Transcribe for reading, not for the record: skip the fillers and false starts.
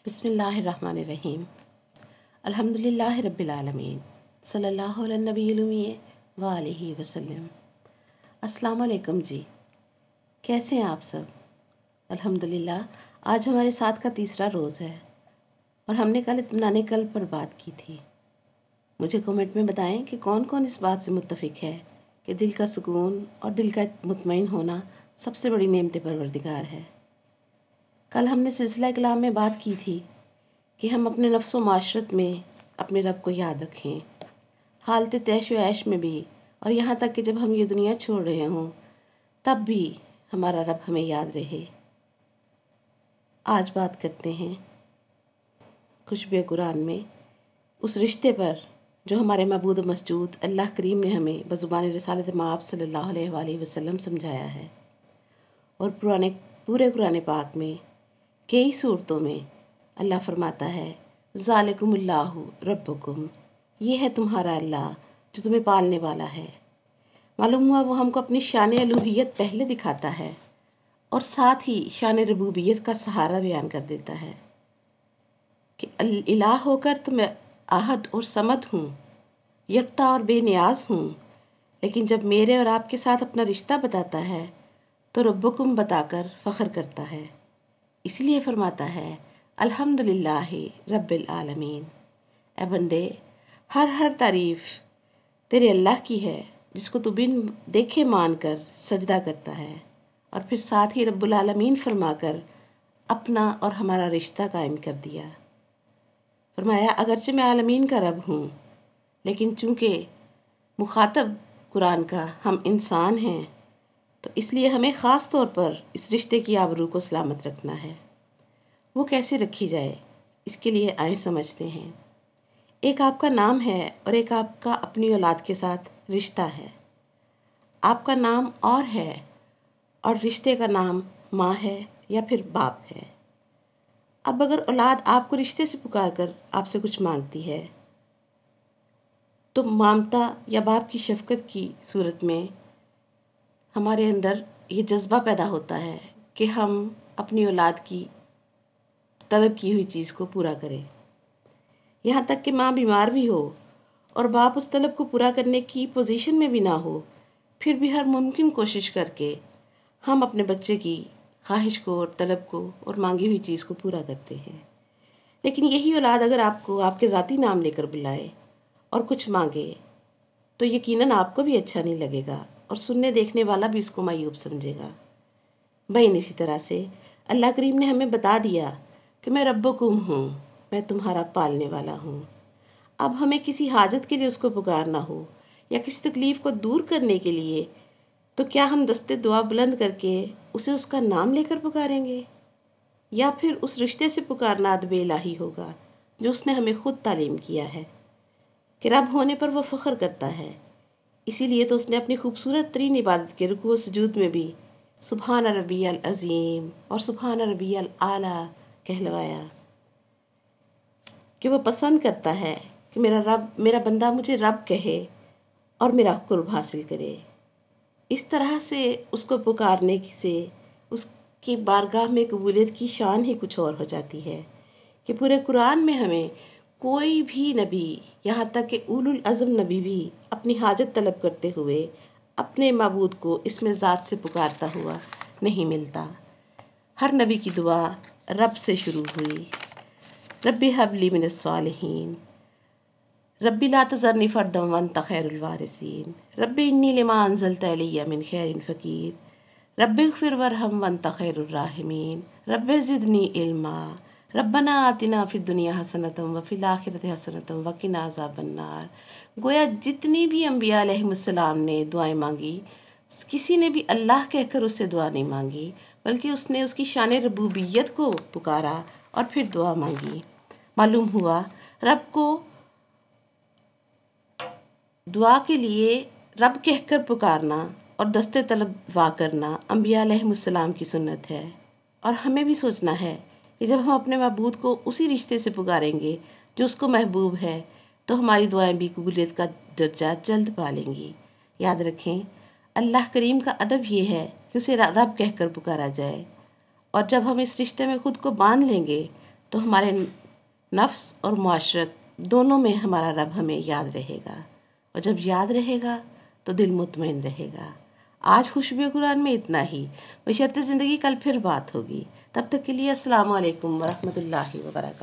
بسم اللہ الرحمن الرحیم۔ الحمدللہ رب العالمین، صلی اللہ علیہ نبی الامی وآلہ وسلم۔ السلام علیکم جی، کیسے ہیں آپ سب؟ الحمدللہ آج ہمارے ساتھ کا تیسرا روز ہے اور ہم نے کل اطمینان قلب پر بات کی تھی۔ مجھے کومنٹ میں بتائیں کہ کون کون اس بات سے متفق ہے کہ دل کا سکون اور دل کا مطمئن ہونا سب سے بڑی نعمت پروردگار ہے۔ کل ہم نے سلسلہ کلام میں بات کی تھی کہ ہم اپنے نفس و معاشرت میں اپنے رب کو یاد رکھیں، حالت تیش و عیش میں بھی، اور یہاں تک کہ جب ہم یہ دنیا چھوڑ رہے ہوں تب بھی ہمارا رب ہمیں یاد رہے۔ آج بات کرتے ہیں خوشبو قرآن میں اس رشتے پر جو ہمارے معبود و مسجود اللہ کریم نے ہمیں بزبان رسالت مآب صلی اللہ علیہ وآلہ وسلم سمجھایا ہے، اور پورے قرآن پاک میں کئی صورتوں میں اللہ فرماتا ہے ذالکم اللہ ربکم، یہ ہے تمہارا اللہ جو تمہیں پالنے والا ہے۔ معلوم ہوا وہ ہم کو اپنی شان الوہیت پہلے دکھاتا ہے اور ساتھ ہی شان ربوبیت کا سہارا بیان کر دیتا ہے کہ الہ ہو کر تو میں احد اور صمد ہوں، یکتا اور بے نیاز ہوں، لیکن جب میرے اور آپ کے ساتھ اپنا رشتہ بتاتا ہے تو ربکم بتا کر فخر کرتا ہے، اس لیے فرماتا ہے الحمدللہ رب العالمین۔ اے بندے، ہر تعریف تیرے اللہ کی ہے جس کو تو بن دیکھے مان کر سجدہ کرتا ہے، اور پھر ساتھ ہی رب العالمین فرما کر اپنا اور ہمارا رشتہ قائم کر دیا۔ فرمایا اگرچہ میں عالمین کا رب ہوں، لیکن چونکہ مخاطب قرآن کا ہم انسان ہیں تو اس لیے ہمیں خاص طور پر اس رشتے کی آبرو کو سلامت رکھنا ہے۔ وہ کیسے رکھی جائے، اس کے لیے آئیں سمجھتے ہیں۔ ایک آپ کا نام ہے اور ایک آپ کا اپنی اولاد کے ساتھ رشتہ ہے۔ آپ کا نام اور ہے اور رشتے کا نام ماں ہے یا پھر باپ ہے۔ اب اگر اولاد آپ کو رشتے سے پکار کر آپ سے کچھ مانگتی ہے تو مامتا یا باپ کی شفقت کی صورت میں ہمارے اندر یہ جذبہ پیدا ہوتا ہے کہ ہم اپنی اولاد کی طلب کی ہوئی چیز کو پورا کریں، یہاں تک کہ ماں بیمار بھی ہو اور باپ اس طلب کو پورا کرنے کی پوزیشن میں بھی نہ ہو، پھر بھی ہر ممکن کوشش کر کے ہم اپنے بچے کی خواہش کو اور طلب کو اور مانگی ہوئی چیز کو پورا کرتے ہیں۔ لیکن یہی اولاد اگر آپ کو آپ کے ذاتی نام لے کر بلائے اور کچھ مانگے تو یقیناً آپ کو بھی اچھا نہیں لگے گا اور سننے دیکھنے والا بھی اس کو معیوب سمجھے گا۔ بہن اسی طرح سے اللہ کریم نے ہمیں بتا دیا کہ میں ربکم ہوں، میں تمہارا پالنے والا ہوں۔ اب ہمیں کسی حاجت کے لیے اس کو پکارنا ہو یا کسی تکلیف کو دور کرنے کے لیے تو کیا ہم دستے دعا بلند کر کے اسے اس کا نام لے کر پکاریں گے، یا پھر اس رشتے سے پکارنا ادب الہی ہوگا جو اس نے ہمیں خود تعلیم کیا ہے کہ رب ہونے پر وہ فخر کرتا ہے۔ اسی لیے تو اس نے اپنی خوبصورت ترین عبادت کے رکوع و سجود میں بھی سبحان ربی العظیم اور سبحان ربی الاعلیٰ کہلوایا کہ وہ پسند کرتا ہے کہ میرا بندہ مجھے رب کہے اور میرا قرب حاصل کرے۔ اس طرح سے اس کو پکارنے سے اس کی بارگاہ میں قبولیت کی شان ہی کچھ اور ہو جاتی ہے کہ پورے قرآن میں ہمیں کوئی بھی نبی، یہاں تک کہ اولو العزم نبی بھی اپنی حاجت طلب کرتے ہوئے اپنے معبود کو اس میں ذات سے پکارتا ہوا نہیں ملتا۔ ہر نبی کی دعا رب سے شروع ہوئی، ربی حب لی من الصالحین، ربی لا تذرنی فردا وانت خیر الوارثین، ربی انی لما انزلت الی من خیر فقیر، ربی اغفر وارحم وانت خیر الراحمین، ربی زدنی علما، ربنا آتنا فی الدنیا حسنۃ وفی الآخرۃ حسنۃ وقنا عذاب النار۔ گویا جتنی بھی انبیاء علیہ السلام نے دعائیں مانگی، کسی نے بھی اللہ کہہ کر اس سے دعا نہیں مانگی، بلکہ اس نے اس کی شان ربوبیت کو پکارا اور پھر دعا مانگی۔ معلوم ہوا رب کو دعا کے لیے رب کہہ کر پکارنا اور دستے طلب وا کرنا انبیاء علیہ السلام کی سنت ہے، اور ہمیں بھی سوچنا ہے کہ جب ہم اپنے معبود کو اسی رشتے سے پکاریں گے جو اس کو محبوب ہے تو ہماری دعائیں بھی قبولیت کا درجہ جلد پا لیں گی۔ یاد رکھیں اللہ کریم کا ادب یہ ہے کہ اسے رب کہہ کر پکارا جائے، اور جب ہم اس رشتے میں خود کو باندھ لیں گے تو ہمارے نفس اور معاشرت دونوں میں ہمارا رب ہمیں یاد رہے گا، اور جب یاد رہے گا تو دل مطمئن رہے گا۔ آج خوشبو قرآن میں اتنا ہی، بشرط زندگی کل پھر بات ہوگی، تب تک کے لیے السلام علیکم ورحمۃ اللہ وبرکاتہ۔